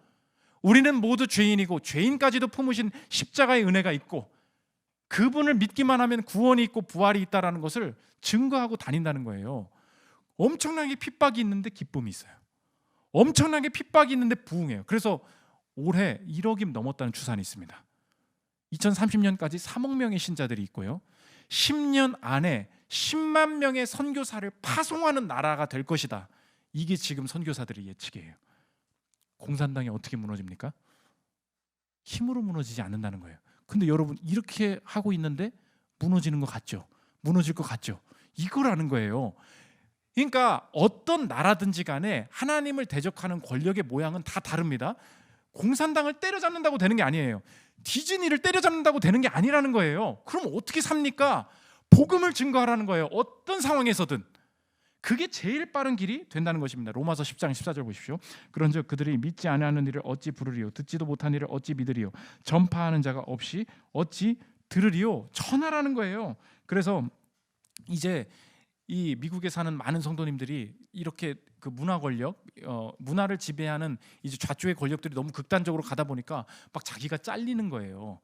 S1: 우리는 모두 죄인이고 죄인까지도 품으신 십자가의 은혜가 있고 그분을 믿기만 하면 구원이 있고 부활이 있다는 것을 증거하고 다닌다는 거예요. 엄청나게 핍박이 있는데 기쁨이 있어요. 엄청나게 핍박이 있는데 부흥해요. 그래서 올해 1억이 넘었다는 추산이 있습니다. 2030년까지 3억 명의 신자들이 있고요. 10년 안에 10만 명의 선교사를 파송하는 나라가 될 것이다. 이게 지금 선교사들의 예측이에요. 공산당이 어떻게 무너집니까? 힘으로 무너지지 않는다는 거예요. 근데 여러분 이렇게 하고 있는데 무너지는 것 같죠? 무너질 것 같죠? 이거라는 거예요. 그러니까 어떤 나라든지 간에 하나님을 대적하는 권력의 모양은 다 다릅니다. 공산당을 때려잡는다고 되는 게 아니에요. 디즈니를 때려잡는다고 되는 게 아니라는 거예요. 그럼 어떻게 삽니까? 복음을 증거하라는 거예요. 어떤 상황에서든. 그게 제일 빠른 길이 된다는 것입니다. 로마서 10장 14절 보십시오. 그런즉 그들이 믿지 아니하는 일을 어찌 부르리요? 듣지도 못한 일을 어찌 믿으리요? 전파하는 자가 없이 어찌 들으리요? 천하라는 거예요. 그래서 이제 이 미국에 사는 많은 성도님들이 이렇게 그 문화 권력, 문화를 지배하는 이제 좌쪽의 권력들이 너무 극단적으로 가다 보니까 막 자기가 잘리는 거예요.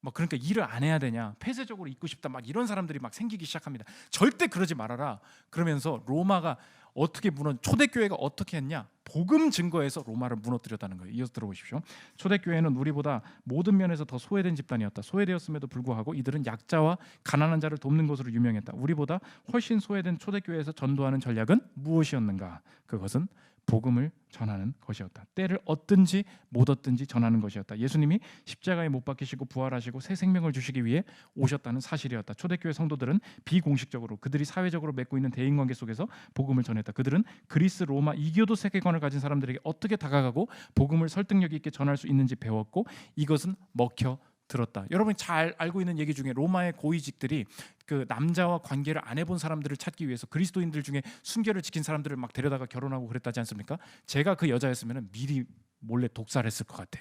S1: 막 그러니까 일을 안 해야 되냐, 폐쇄적으로 있고 싶다, 막 이런 사람들이 막 생기기 시작합니다. 절대 그러지 말아라. 그러면서 로마가 어떻게 초대교회가 어떻게 했냐? 복음 증거에서 로마를 무너뜨렸다는 거예요. 이어서 들어보십시오. 초대교회는 우리보다 모든 면에서 더 소외된 집단이었다. 소외되었음에도 불구하고 이들은 약자와 가난한 자를 돕는 것으로 유명했다. 우리보다 훨씬 소외된 초대교회에서 전도하는 전략은 무엇이었는가? 그것은 복음을 전하는 것이었다. 때를 얻든지 못 얻든지 전하는 것이었다. 예수님이 십자가에 못 박히시고 부활하시고 새 생명을 주시기 위해 오셨다는 사실이었다. 초대교회 성도들은 비공식적으로 그들이 사회적으로 맺고 있는 대인관계 속에서 복음을 전했다. 그들은 그리스, 로마, 이교도 세계관을 가진 사람들에게 어떻게 다가가고 복음을 설득력 있게 전할 수 있는지 배웠고 이것은 먹혀 들었다. 여러분이 잘 알고 있는 얘기 중에 로마의 고위직들이 그 남자와 관계를 안 해본 사람들을 찾기 위해서 그리스도인들 중에 순결을 지킨 사람들을 막 데려다가 결혼하고 그랬다지 않습니까? 제가 그 여자였으면 미리 몰래 독살했을 것 같아.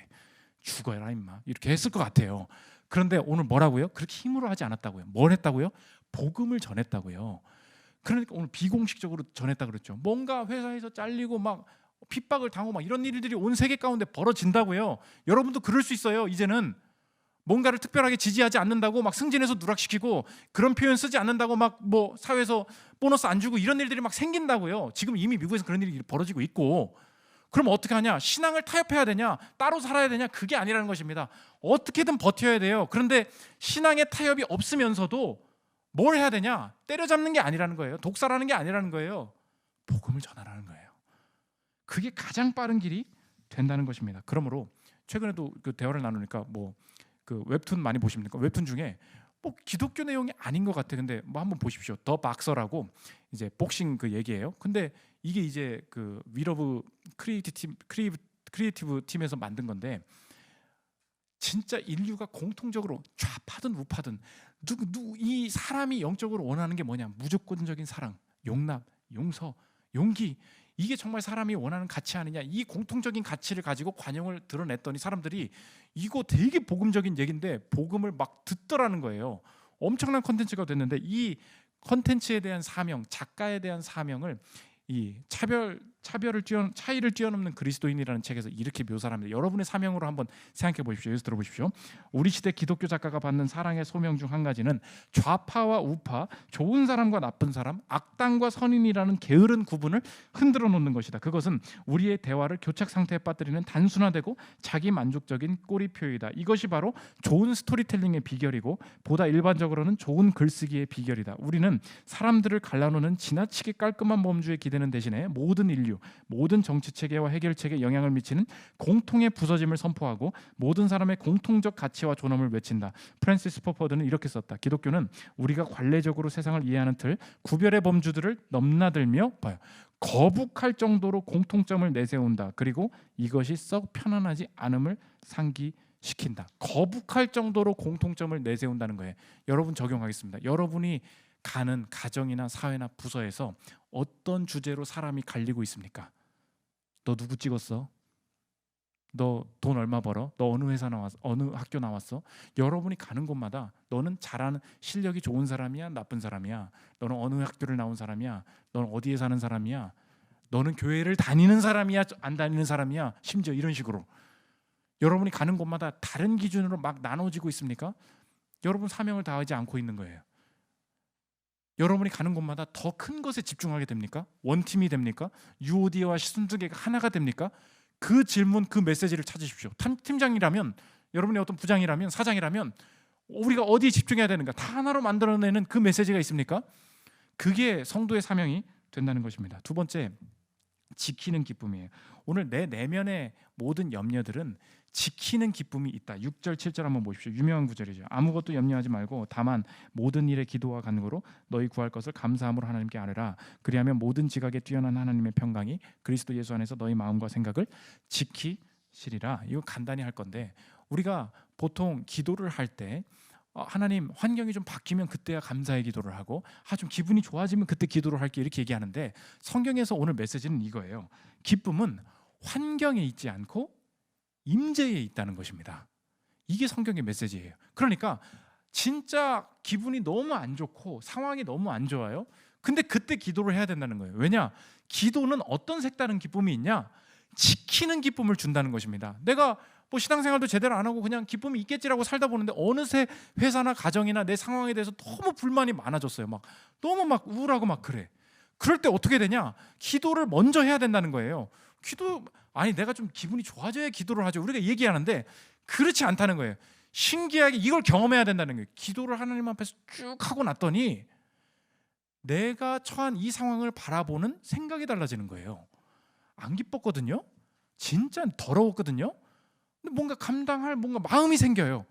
S1: 죽어라 임마 이렇게 했을 것 같아요. 그런데 오늘 뭐라고요? 그렇게 힘으로 하지 않았다고요. 뭘 했다고요? 복음을 전했다고요. 그러니까 오늘 비공식적으로 전했다 그랬죠. 뭔가 회사에서 잘리고 막 핍박을 당하고 막 이런 일들이 온 세계 가운데 벌어진다고요. 여러분도 그럴 수 있어요. 이제는 뭔가를 특별하게 지지하지 않는다고 막 승진해서 누락시키고 그런 표현 쓰지 않는다고 막 뭐 사회에서 보너스 안 주고 이런 일들이 막 생긴다고요. 지금 이미 미국에서 그런 일이 벌어지고 있고. 그럼 어떻게 하냐? 신앙을 타협해야 되냐? 따로 살아야 되냐? 그게 아니라는 것입니다. 어떻게든 버텨야 돼요. 그런데 신앙의 타협이 없으면서도 뭘 해야 되냐? 때려잡는 게 아니라는 거예요. 독살하는 게 아니라는 거예요. 복음을 전하라는 거예요. 그게 가장 빠른 길이 된다는 것입니다. 그러므로 최근에도 그 대화를 나누니까 뭐 그 웹툰 많이 보십니까? 웹툰 중에 뭐 기독교 내용이 아닌 것 같아. 근데 뭐 한번 보십시오. 더 박서라고 이제 복싱 그 얘기예요. 근데 이게 이제 그 위러브 크리에이티브 팀에서 만든 건데 진짜 인류가 공통적으로 좌파든 우파든 이 사람이 영적으로 원하는 게 뭐냐? 무조건적인 사랑, 용납, 용서, 용기. 이게 정말 사람이 원하는 가치 아니냐? 이 공통적인 가치를 가지고 관용을 드러냈더니 사람들이 이거 되게 복음적인 얘기인데 복음을 막 듣더라는 거예요. 엄청난 컨텐츠가 됐는데 이 컨텐츠에 대한 사명, 작가에 대한 사명을 이 차이를 뛰어넘는 그리스도인이라는 책에서 이렇게 묘사를 합니다. 여러분의 사명으로 한번 생각해 보십시오. 여기서 들어보십시오. 우리 시대 기독교 작가가 받는 사랑의 소명 중 한 가지는 좌파와 우파, 좋은 사람과 나쁜 사람, 악당과 선인이라는 게으른 구분을 흔들어 놓는 것이다. 그것은 우리의 대화를 교착 상태에 빠뜨리는 단순화되고 자기 만족적인 꼬리표이다. 이것이 바로 좋은 스토리텔링의 비결이고 보다 일반적으로는 좋은 글쓰기의 비결이다. 우리는 사람들을 갈라놓는 지나치게 깔끔한 범주에 기대는 대신에 모든 인류, 모든 정치 체계와 해결 체계에 영향을 미치는 공통의 부서짐을 선포하고 모든 사람의 공통적 가치와 존엄을 외친다. 프랜시스 포퍼드는 이렇게 썼다. 기독교는 우리가 관례적으로 세상을 이해하는 틀, 구별의 범주들을 넘나들며 봐요. 거북할 정도로 공통점을 내세운다. 그리고 이것이 썩 편안하지 않음을 상기시킨다. 거북할 정도로 공통점을 내세운다는 거예요. 여러분 적용하겠습니다. 여러분이 가는 가정이나 사회나 부서에서 어떤 주제로 사람이 갈리고 있습니까? 너 누구 찍었어? 너 돈 얼마 벌어? 너 어느 회사 나왔어? 어느 학교 나왔어? 여러분이 가는 곳마다 너는 잘하는 실력이 좋은 사람이야? 나쁜 사람이야? 너는 어느 학교를 나온 사람이야? 너는 어디에 사는 사람이야? 너는 교회를 다니는 사람이야? 안 다니는 사람이야? 심지어 이런 식으로 여러분이 가는 곳마다 다른 기준으로 막 나눠지고 있습니까? 여러분 사명을 다하지 않고 있는 거예요. 여러분이 가는 곳마다 더 큰 것에 집중하게 됩니까? 원팀이 됩니까? UOD와 순두개가 하나가 됩니까? 그 질문, 그 메시지를 찾으십시오. 팀장이라면, 여러분이 어떤 부장이라면, 사장이라면 우리가 어디에 집중해야 되는가? 다 하나로 만들어내는 그 메시지가 있습니까? 그게 성도의 사명이 된다는 것입니다. 두 번째, 지키는 기쁨이에요. 오늘 내 내면의 모든 염려들은 지키는 기쁨이 있다. 6절 7절 한번 보십시오. 유명한 구절이죠. 아무것도 염려하지 말고 다만 모든 일에 기도와 간구로 너희 구할 것을 감사함으로 하나님께 아뢰라. 그리하면 모든 지각에 뛰어난 하나님의 평강이 그리스도 예수 안에서 너희 마음과 생각을 지키시리라. 이거 간단히 할 건데 우리가 보통 기도를 할 때 하나님 환경이 좀 바뀌면 그때야 감사의 기도를 하고 좀 기분이 좋아지면 그때 기도를 할게 이렇게 얘기하는데 성경에서 오늘 메시지는 이거예요. 기쁨은 환경에 있지 않고 임재에 있다는 것입니다. 이게 성경의 메시지예요. 그러니까 진짜 기분이 너무 안 좋고 상황이 너무 안 좋아요. 근데 그때 기도를 해야 된다는 거예요. 왜냐? 기도는 어떤 색다른 기쁨이 있냐? 지키는 기쁨을 준다는 것입니다. 내가 뭐 신앙생활도 제대로 안 하고 그냥 기쁨이 있겠지라고 살다 보는데 어느새 회사나 가정이나 내 상황에 대해서 너무 불만이 많아졌어요. 막 너무 막 우울하고 막 그래. 그럴 때 어떻게 되냐? 기도를 먼저 해야 된다는 거예요. 내가 좀 기분이 좋아져야 기도를 하죠. 우리가 얘기하는데 그렇지 않다는 거예요. 신기하게 이걸 경험해야 된다는 거예요. 기도를 하나님 앞에서 쭉 하고 났더니 내가 처한 이 상황을 바라보는 생각이 달라지는 거예요. 안 기뻤거든요. 진짜 더러웠거든요. 근데 뭔가 감당할 뭔가 마음이 생겨요.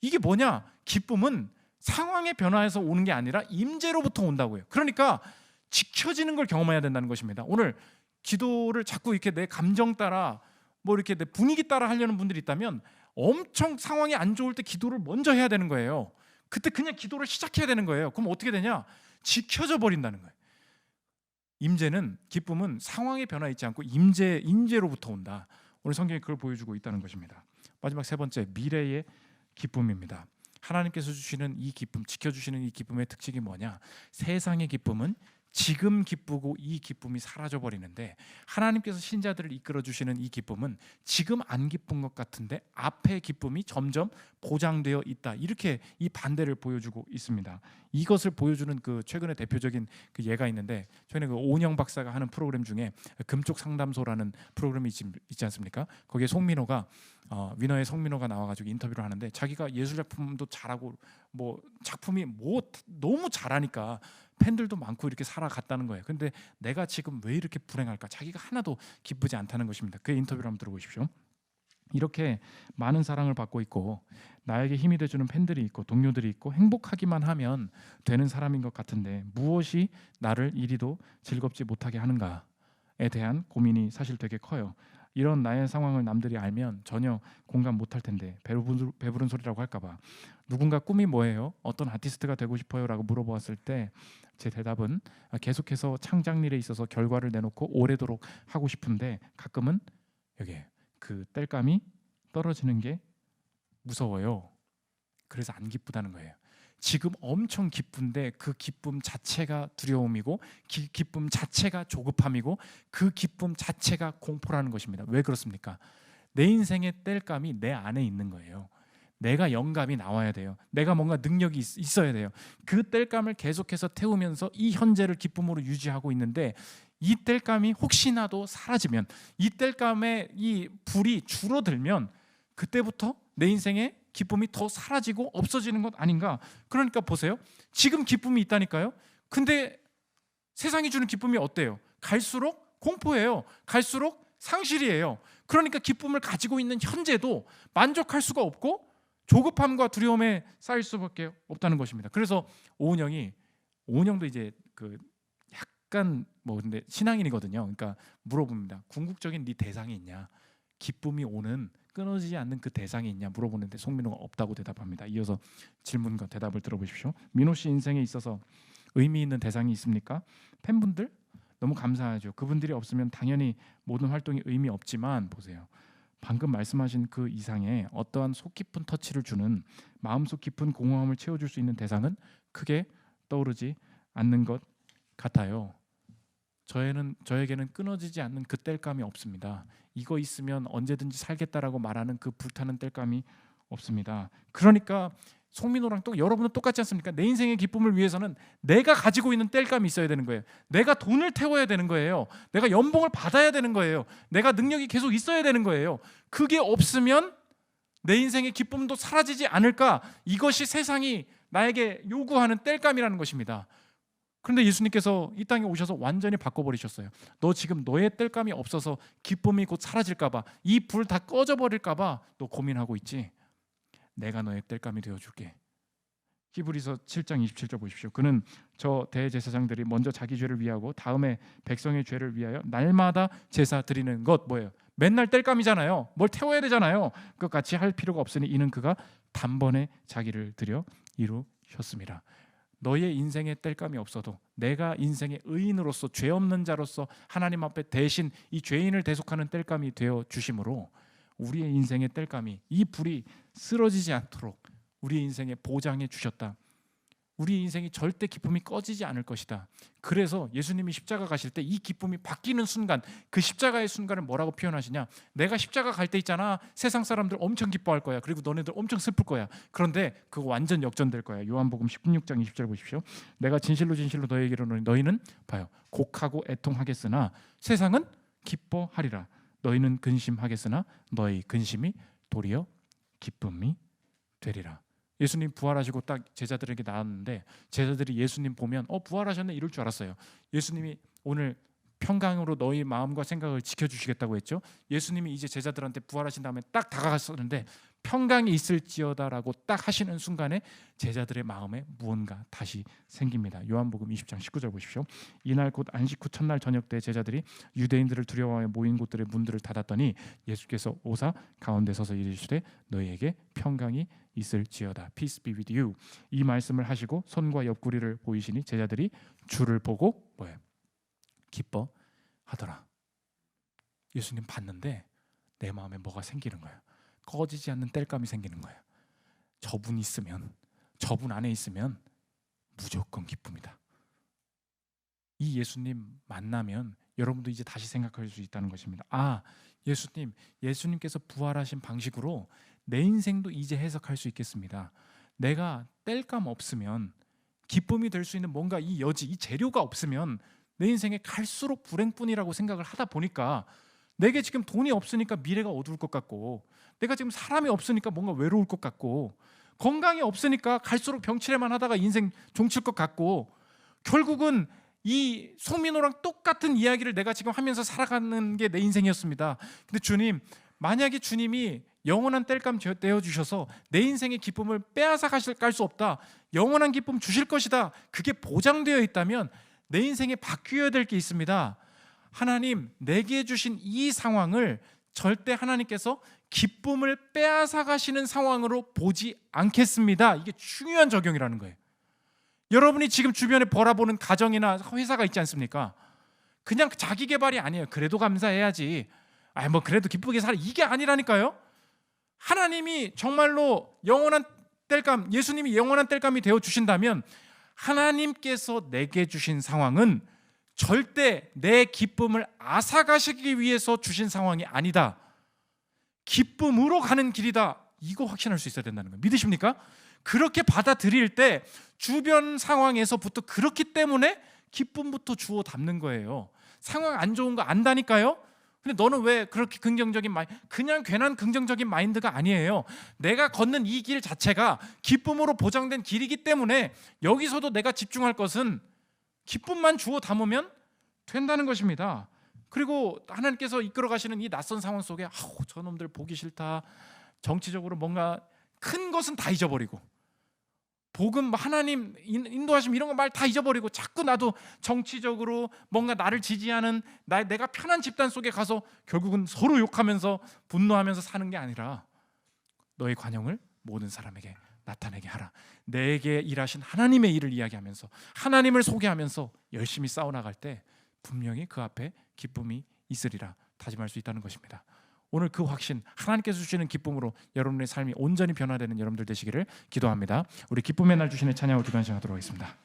S1: 이게 뭐냐? 기쁨은 상황의 변화에서 오는 게 아니라 임재로부터 온다고요. 그러니까 지켜지는 걸 경험해야 된다는 것입니다. 오늘 기도를 자꾸 이렇게 내 감정 따라 뭐 이렇게 내 분위기 따라 하려는 분들이 있다면 엄청 상황이 안 좋을 때 기도를 먼저 해야 되는 거예요. 그때 그냥 기도를 시작해야 되는 거예요. 그럼 어떻게 되냐? 지켜져 버린다는 거예요. 임재는, 기쁨은 상황의 변화 있지 않고 임재로부터 온다. 오늘 성경이 그걸 보여주고 있다는 것입니다. 마지막 세 번째, 미래의 기쁨입니다. 하나님께서 주시는 이 기쁨, 지켜주시는 이 기쁨의 특징이 뭐냐? 세상의 기쁨은 지금 기쁘고 이 기쁨이 사라져 버리는데, 하나님께서 신자들을 이끌어 주시는 이 기쁨은 지금 안 기쁜 것 같은데 앞에 기쁨이 점점 보장되어 있다. 이렇게 이 반대를 보여주고 있습니다. 이것을 보여주는 그 최근에 대표적인 그 예가 있는데, 최근에 그 오은영 박사가 하는 프로그램 중에 금쪽 상담소라는 프로그램이 있지 않습니까? 거기에 송민호가 위너의 송민호가 나와가지고 인터뷰를 하는데, 자기가 예술 작품도 잘하고 뭐 작품이 뭐 너무 잘하니까 팬들도 많고 이렇게 살아갔다는 거예요. 근데 내가 지금 왜 이렇게 불행할까? 자기가 하나도 기쁘지 않다는 것입니다. 그 인터뷰를 한번 들어보십시오. 이렇게 많은 사랑을 받고 있고 나에게 힘이 돼주는 팬들이 있고 동료들이 있고 행복하기만 하면 되는 사람인 것 같은데 무엇이 나를 이리도 즐겁지 못하게 하는가에 대한 고민이 사실 되게 커요. 이런 나의 상황을 남들이 알면 전혀 공감 못할 텐데 배부른 소리라고 할까봐. 누군가 꿈이 뭐예요? 어떤 아티스트가 되고 싶어요? 라고 물어보았을 때 제 대답은 계속해서 창작일에 있어서 결과를 내놓고 오래도록 하고 싶은데 가끔은 여기에 그 땔감이 떨어지는 게 무서워요. 그래서 안 기쁘다는 거예요. 지금 엄청 기쁜데 그 기쁨 자체가 두려움이고 기쁨 자체가 조급함이고 그 기쁨 자체가 공포라는 것입니다. 왜 그렇습니까? 내 인생의 땔감이 내 안에 있는 거예요. 내가 영감이 나와야 돼요. 내가 뭔가 능력이 있어야 돼요. 그 땔감을 계속해서 태우면서 이 현재를 기쁨으로 유지하고 있는데, 이 땔감이 혹시나도 사라지면, 이 땔감의 이 불이 줄어들면 그때부터 내 인생의 기쁨이 더 사라지고 없어지는 것 아닌가? 그러니까 보세요. 지금 기쁨이 있다니까요. 근데 세상이 주는 기쁨이 어때요? 갈수록 공포예요. 갈수록 상실이에요. 그러니까 기쁨을 가지고 있는 현재도 만족할 수가 없고 조급함과 두려움에 쌓일 수밖에 없다는 것입니다. 그래서 오은영도 이제 그 약간 뭐 근데 신앙인이거든요. 그러니까 물어봅니다. 궁극적인 네 대상이 있냐? 기쁨이 오는 끊어지지 않는 그 대상이 있냐 물어보는데 송민호가 없다고 대답합니다. 이어서 질문과 대답을 들어보십시오. 민호 씨 인생에 있어서 의미 있는 대상이 있습니까? 팬분들 너무 감사하죠. 그분들이 없으면 당연히 모든 활동이 의미 없지만 보세요. 방금 말씀하신 그 이상의 어떠한 속 깊은 터치를 주는 마음속 깊은 공허함을 채워줄 수 있는 대상은 크게 떠오르지 않는 것 같아요. 저에게는 끊어지지 않는 그 땔감이 없습니다. 이거 있으면 언제든지 살겠다라고 말하는 그 불타는 땔감이 없습니다. 그러니까 송민호랑 또 여러분은 똑같지 않습니까? 내 인생의 기쁨을 위해서는 내가 가지고 있는 땔감이 있어야 되는 거예요. 내가 돈을 태워야 되는 거예요. 내가 연봉을 받아야 되는 거예요. 내가 능력이 계속 있어야 되는 거예요. 그게 없으면 내 인생의 기쁨도 사라지지 않을까? 이것이 세상이 나에게 요구하는 땔감이라는 것입니다. 그런데 예수님께서 이 땅에 오셔서 완전히 바꿔버리셨어요. 너 지금 너의 땔감이 없어서 기쁨이 곧 사라질까 봐, 이 불 다 꺼져 버릴까 봐 너 고민하고 있지? 내가 너의 땔감이 되어줄게. 히브리서 7장 27절 보십시오. 그는 저 대제사장들이 먼저 자기 죄를 위하고 다음에 백성의 죄를 위하여 날마다 제사 드리는 것 뭐예요? 맨날 땔감이잖아요. 뭘 태워야 되잖아요. 그것같이 할 필요가 없으니 이는 그가 단번에 자기를 드려 이루셨습니다. 너의 인생에 땔감이 없어도 내가 인생의 의인으로서 죄 없는 자로서 하나님 앞에 대신 이 죄인을 대속하는 땔감이 되어 주심으로 우리의 인생의 땔감이 이 불이 쓰러지지 않도록 우리의 인생에 보장해 주셨다. 우리 인생이 절대 기쁨이 꺼지지 않을 것이다. 그래서 예수님이 십자가 가실 때 이 기쁨이 바뀌는 순간, 그 십자가의 순간을 뭐라고 표현하시냐? 내가 십자가 갈 때 있잖아. 세상 사람들 엄청 기뻐할 거야. 그리고 너네들 엄청 슬플 거야. 그런데 그거 완전 역전될 거야. 요한복음 16장 20절 보십시오. 내가 진실로 너희에게 이르노니 너희는 봐요. 곡하고 애통하겠으나 세상은 기뻐하리라. 너희는 근심하겠으나 너희 근심이 도리어 기쁨이 되리라. 예수님 부활하시고 딱 제자들에게 나왔는데 제자들이 예수님 보면 부활하셨네 이럴 줄 알았어요. 예수님이 오늘 평강으로 너희 마음과 생각을 지켜주시겠다고 했죠. 예수님이 이제 제자들한테 부활하신 다음에 딱 다가갔었는데 평강이 있을지어다라고 딱 하시는 순간에 제자들의 마음에 무언가 다시 생깁니다. 요한복음 20장 19절 보십시오. 이날 곧 안식 후 첫날 저녁 때 제자들이 유대인들을 두려워하여 모인 곳들의 문들을 닫았더니 예수께서 오사 가운데 서서 이르시되 너희에게 평강이 있을지어다. Peace be with you. 이 말씀을 하시고 손과 옆구리를 보이시니 제자들이 주를 보고 뭐예요? 기뻐하더라. 예수님 봤는데 내 마음에 뭐가 생기는 거예요. 꺼지지 않는 땔감이 생기는 거예요. 저분 있으면, 저분 안에 있으면 무조건 기쁨이다. 이 예수님 만나면 여러분도 이제 다시 생각할 수 있다는 것입니다. 아, 예수님께서 부활하신 방식으로 내 인생도 이제 해석할 수 있겠습니다. 내가 땔감 없으면, 기쁨이 될 수 있는 뭔가 이 여지, 이 재료가 없으면 내 인생에 갈수록 불행뿐이라고 생각을 하다 보니까 내게 지금 돈이 없으니까 미래가 어두울 것 같고, 내가 지금 사람이 없으니까 뭔가 외로울 것 같고, 건강이 없으니까 갈수록 병치레만 하다가 인생 종칠 것 같고, 결국은 이 송민호랑 똑같은 이야기를 내가 지금 하면서 살아가는 게 내 인생이었습니다. 근데 주님, 만약에 주님이 영원한 땔감 떼어주셔서 내 인생의 기쁨을 빼앗아 갈 수 없다, 영원한 기쁨 주실 것이다, 그게 보장되어 있다면 내 인생에 바뀌어야 될 게 있습니다. 하나님, 내게 주신 이 상황을 절대 하나님께서 기쁨을 빼앗아 가시는 상황으로 보지 않겠습니다. 이게 중요한 적용이라는 거예요. 여러분이 지금 주변에 바라보는 가정이나 회사가 있지 않습니까? 그냥 자기 개발이 아니에요. 그래도 감사해야지, 뭐 그래도 기쁘게 살아, 이게 아니라니까요. 하나님이 정말로 영원한 땔감, 예수님이 영원한 땔감이 되어 주신다면 하나님께서 내게 주신 상황은 절대 내 기쁨을 앗아가시기 위해서 주신 상황이 아니다, 기쁨으로 가는 길이다, 이거 확신할 수 있어야 된다는 거예요. 믿으십니까? 그렇게 받아들일 때 주변 상황에서부터 그렇기 때문에 기쁨부터 주워 담는 거예요. 상황 안 좋은 거 안다니까요. 근데 너는 왜 그렇게 긍정적인 그냥 괜한 긍정적인 마인드가 아니에요. 내가 걷는 이 길 자체가 기쁨으로 보장된 길이기 때문에 여기서도 내가 집중할 것은 기쁨만 주워 담으면 된다는 것입니다. 그리고 하나님께서 이끌어 가시는 이 낯선 상황 속에 저놈들 보기 싫다, 정치적으로 뭔가 큰 것은 다 잊어버리고, 복음, 하나님 인도하심 이런 거 말 다 잊어버리고 자꾸 나도 정치적으로 뭔가 나를 지지하는 내가 편한 집단 속에 가서 결국은 서로 욕하면서 분노하면서 사는 게 아니라 너의 관용을 모든 사람에게 나타내게 하라. 내게 일하신 하나님의 일을 이야기하면서 하나님을 소개하면서 열심히 싸워나갈 때 분명히 그 앞에 기쁨이 있으리라 다짐할 수 있다는 것입니다. 오늘 그 확신, 하나님께서 주시는 기쁨으로 여러분의 삶이 온전히 변화되는 여러분들 되시기를 기도합니다. 우리 기쁨의 날 주시는 찬양을 기도하시도록 하겠습니다.